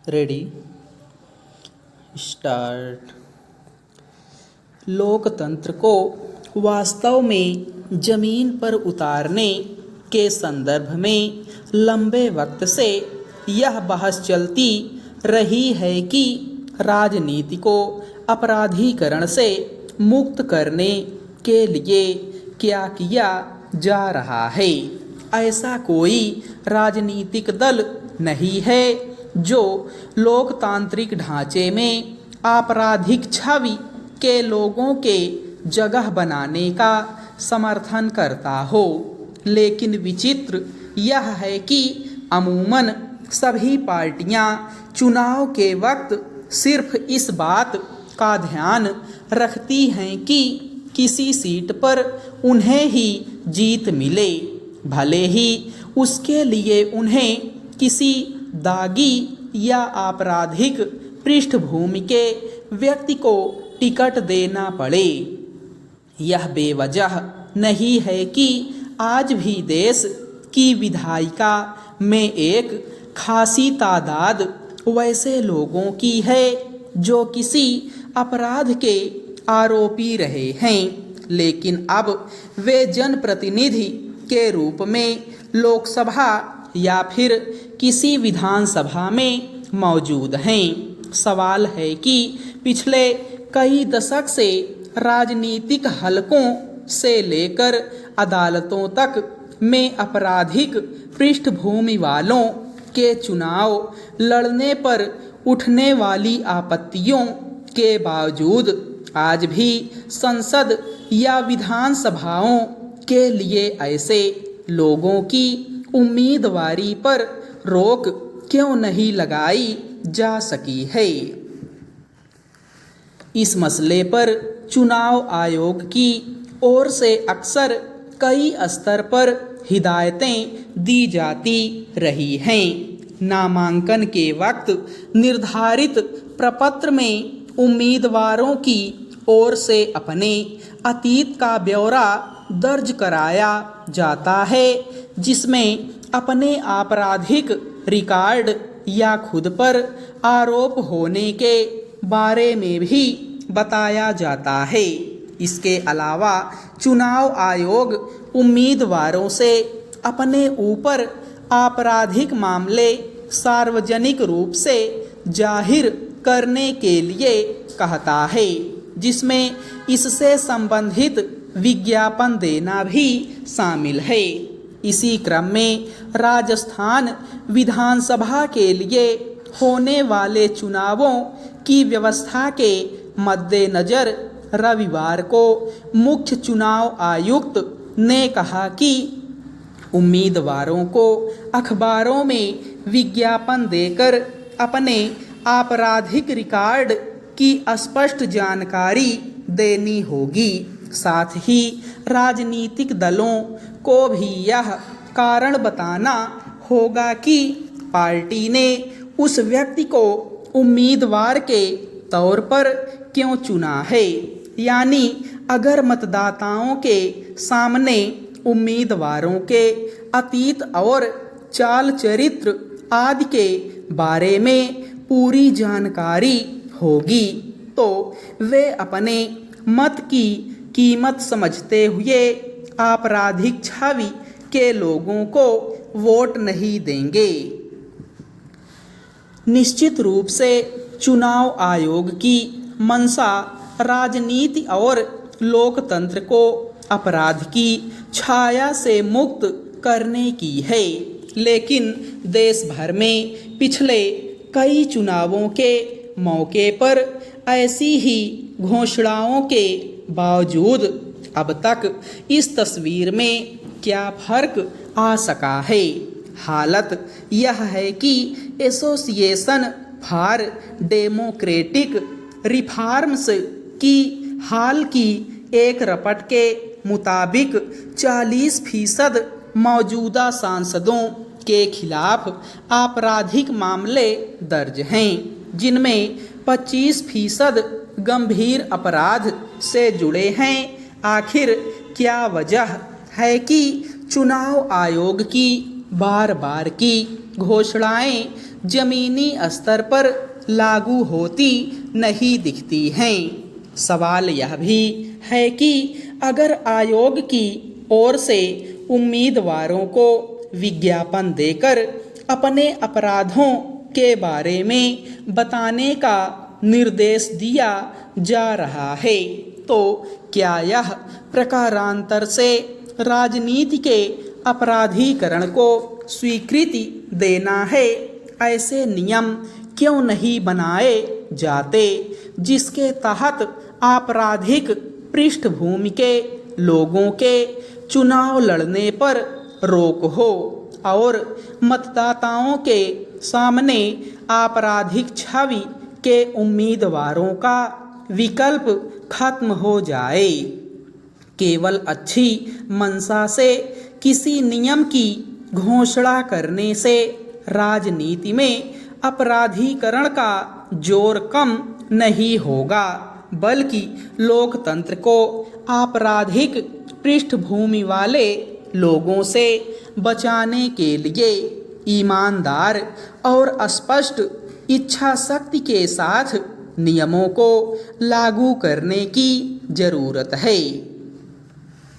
Ready start. लोकतंत्र को वास्तव में जमीन पर उतारने के संदर्भ में लंबे वक्त से यह बहस चलती रही है कि राजनीति को अपराधीकरण से मुक्त करने के लिए क्या किया जा रहा है। ऐसा कोई राजनीतिक दल नहीं है जो लोकतांत्रिक ढांचे में आपराधिक छवि के लोगों के जगह बनाने का समर्थन करता हो, लेकिन विचित्र यह है कि अमूमन सभी पार्टियां चुनाव के वक्त सिर्फ इस बात का ध्यान रखती हैं कि किसी सीट पर उन्हें ही जीत मिले, भले ही उसके लिए उन्हें किसी दागी या आपराधिक पृष्ठभूमि के व्यक्ति को टिकट देना पड़े। यह बेवजह नहीं है कि आज भी देश की विधायिका में एक खासी तादाद वैसे लोगों की है जो किसी अपराध के आरोपी रहे हैं, लेकिन अब वे जनप्रतिनिधि के रूप में लोकसभा या फिर किसी विधानसभा में मौजूद हैं। सवाल है कि पिछले कई दशक से राजनीतिक हलकों से लेकर अदालतों तक में आपराधिक पृष्ठभूमि वालों के चुनाव लड़ने पर उठने वाली आपत्तियों के बावजूद आज भी संसद या विधानसभाओं के लिए ऐसे लोगों की उम्मीदवारी पर रोक क्यों नहीं लगाई जा सकी है। इस मसले पर चुनाव आयोग की ओर से अक्सर कई स्तर पर हिदायतें दी जाती रही हैं। नामांकन के वक्त निर्धारित प्रपत्र में उम्मीदवारों की ओर से अपने अतीत का ब्यौरा दर्ज कराया जाता है, जिसमें अपने आपराधिक रिकॉर्ड या खुद पर आरोप होने के बारे में भी बताया जाता है। इसके अलावा चुनाव आयोग उम्मीदवारों से अपने ऊपर आपराधिक मामले सार्वजनिक रूप से जाहिर करने के लिए कहता है, जिसमें इससे संबंधित विज्ञापन देना भी शामिल है। इसी क्रम में राजस्थान विधानसभा के लिए होने वाले चुनावों की व्यवस्था के मद्देनज़र रविवार को मुख्य चुनाव आयुक्त ने कहा कि उम्मीदवारों को अखबारों में विज्ञापन देकर अपने आपराधिक रिकॉर्ड की स्पष्ट जानकारी देनी होगी। साथ ही राजनीतिक दलों को भी यह कारण बताना होगा कि पार्टी ने उस व्यक्ति को उम्मीदवार के तौर पर क्यों चुना है। यानी अगर मतदाताओं के सामने उम्मीदवारों के अतीत और चाल चरित्र आदि के बारे में पूरी जानकारी होगी तो वे अपने मत की कीमत समझते हुए आपराधिक छवि के लोगों को वोट नहीं देंगे। निश्चित रूप से चुनाव आयोग की मंशा राजनीति और लोकतंत्र को अपराध की छाया से मुक्त करने की है, लेकिन देश भर में पिछले कई चुनावों के मौके पर ऐसी ही घोषणाओं के बावजूद अब तक इस तस्वीर में क्या फर्क आ सका है। हालत यह है कि एसोसिएशन फॉर डेमोक्रेटिक रिफॉर्म्स की हाल की एक रिपोर्ट के मुताबिक 40% मौजूदा सांसदों के खिलाफ आपराधिक मामले दर्ज हैं, जिनमें 25% गंभीर अपराध से जुड़े हैं। आखिर क्या वजह है कि चुनाव आयोग की बार बार की घोषणाएं जमीनी स्तर पर लागू होती नहीं दिखती हैं। सवाल यह भी है कि अगर आयोग की ओर से उम्मीदवारों को विज्ञापन देकर अपने अपराधों के बारे में बताने का निर्देश दिया जा रहा है तो क्या यह प्रकारांतर से राजनीति के अपराधीकरण को स्वीकृति देना है? ऐसे नियम क्यों नहीं बनाए जाते जिसके तहत आपराधिक पृष्ठभूमि के लोगों के चुनाव लड़ने पर रोक हो और मतदाताओं के सामने आपराधिक छवि के उम्मीदवारों का विकल्प खत्म हो जाए? केवल अच्छी मंशा से किसी नियम की घोषणा करने से राजनीति में अपराधीकरण का जोर कम नहीं होगा, बल्कि लोकतंत्र को आपराधिक पृष्ठभूमि वाले लोगों से बचाने के लिए ईमानदार और स्पष्ट इच्छा शक्ति के साथ नियमों को लागू करने की जरूरत है।